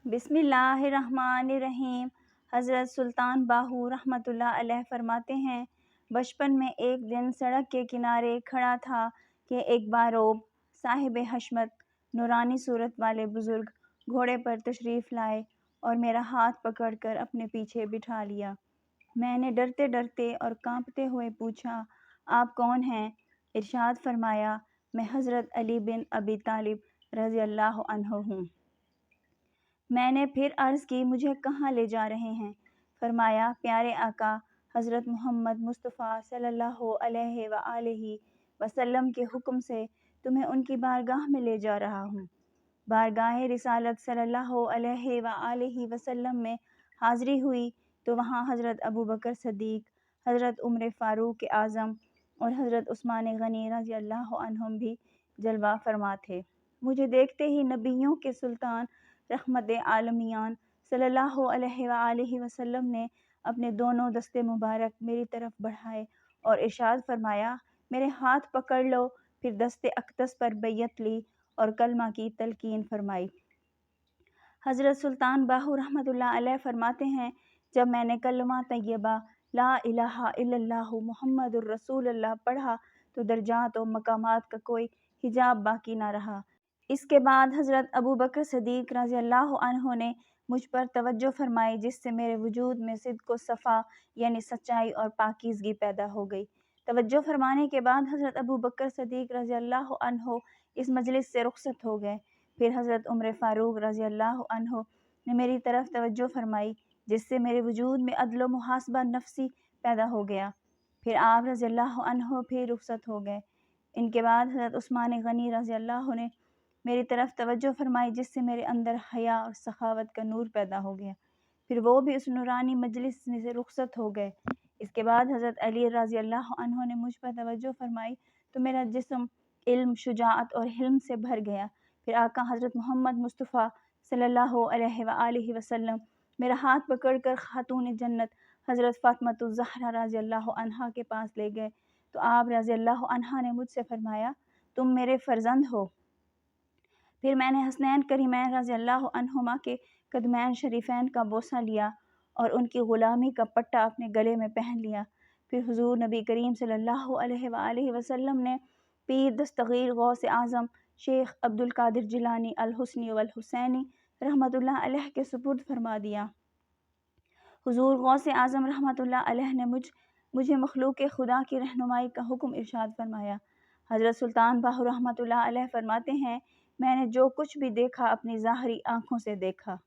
बिस्मिल्लाहिर्रहमानिर्रहीम। हज़रत सुल्तान बाहू रहमतुल्लाह अलैह फरमाते हैं, बचपन में एक दिन सड़क के किनारे खड़ा था कि एक बारोब साहिब हशमत नूरानी सूरत वाले बुज़ुर्ग घोड़े पर तशरीफ़ लाए और मेरा हाथ पकड़कर अपने पीछे बिठा लिया। मैंने डरते डरते और कांपते हुए पूछा, आप कौन हैं? इरशाद फरमाया, मैं हज़रत अली बिन अबी तालिब रज़ी अल्लाह अन्हु हूँ। मैंने फिर अर्ज़ की, मुझे कहाँ ले जा रहे हैं? फरमाया, प्यारे आका हज़रत मोहम्मद मुस्तफ़ा सल्लल्लाहु अलैहि व आलिहि वसल्लम के हुक्म से तुम्हें उनकी बारगाह में ले जा रहा हूँ। बारगाह रिसालत सल्लल्लाहु अलैहि व आलिहि वसल्लम में हाज़िरी हुई तो वहाँ हज़रत अबू बकर सद्दीक़, हज़रत उमर फ़ारूक आज़म और हज़रत उस्मान गनी रज़ी अल्लाह अन्हुम भी जलवा फरमा थे। मुझे देखते ही नबियों के सुल्तान रहमत आलमियान सल्लल्लाहु अलैहि व आलिहि वसल्लम ने अपने दोनों दस्ते मुबारक मेरी तरफ बढ़ाए और इरशाद फरमाया, मेरे हाथ पकड़ लो। फिर दस्ते अक़दस पर बैयत ली और कलमा की तलकीन फरमाई। हज़रत सुल्तान बाहू रहमतुल्लाह अलैह फरमाते हैं, जब मैंने कलमा तैयबा ला इलाहा इल्लल्लाहु मुहम्मदुर रसूलुल्लाह पढ़ा तो दर्जात और मकामात का कोई हिजाब बाकी ना रहा। इसके बाद हज़रत अबू बकर सद्दीक़ रज़ी अल्लाह अन्हु ने मुझ पर तवज्जो फरमाई, जिससे मेरे वजूद में सिद्क़ व सफ़ा यानी सच्चाई और पाकीज़गी पैदा हो गई। तवज्जो फरमाने के बाद हज़रत अबू बकर सद्दीक़ रज़ी अल्लाह अन्हु इस मजलिस से रुखसत हो गए। फिर हज़रत उमर फ़ारूक रज़ी अल्लाह अन्हु ने मेरी तरफ तवज्जो फरमाई, जिससे मेरे वजूद में अदल व मुहासबा नफ्सी पैदा हो गया। फिर आप रज़ी अल्लाह अन्हु फिर रुखसत हो गए। इनके बाद हज़रत उस्मान गनी रज़ी अल्लाह ने मेरी तरफ तवज्जो फरमाई, जिससे मेरे अंदर हया और सखावत का नूर पैदा हो गया। फिर वो भी उस नूरानी मजलिस में से रुखसत हो गए। इसके बाद हज़रत अली रज़ी अल्लाह अन्हु ने मुझ पर तवज्जो फरमाई तो मेरा जिस्म इल्म, शुजाअत और हिल्म से भर गया। फिर आका हज़रत मोहम्मद मुस्तफ़ा सल्लल्लाहु अलैहि व आलिहि वसल्लम मेरा हाथ पकड़कर खातून जन्नत हज़रत फ़ातिमतुज़ ज़हरा रज़ी अल्लाह अन्हा के पास ले गए तो आप रज़ी अल्लाह अन्हा ने मुझसे फरमाया, तुम मेरे फ़र्जंद हो। फिर मैंने हसनैन करीमैन रज़ी अल्लाह अन्हुमा के कदमैन शरीफैन का बोसा लिया और उनकी ग़ुलामी का पट्टा अपने गले में पहन लिया। फिर हुज़ूर नबी करीम सल्लल्लाहु अलैहि व आलिहि वसल्लम ने पीर दस्तगीर गौस आज़म शेख अब्दुल कादिर जिलानी अल हुस्नी वल हुसैनी रहमतुल्लाह अलैह के सुपुर्द फरमा दिया। हुज़ूर गौस आज़म रहमतुल्लाह अलैह ने मुझे मखलूक खुदा की रहनुमाई का हुक्म इरशाद फरमाया। हज़रत सुल्तान बाहू रहमतुल्लाह अलैह फरमाते हैं, मैंने जो कुछ भी देखा अपनी ज़ाहरी आँखों से देखा।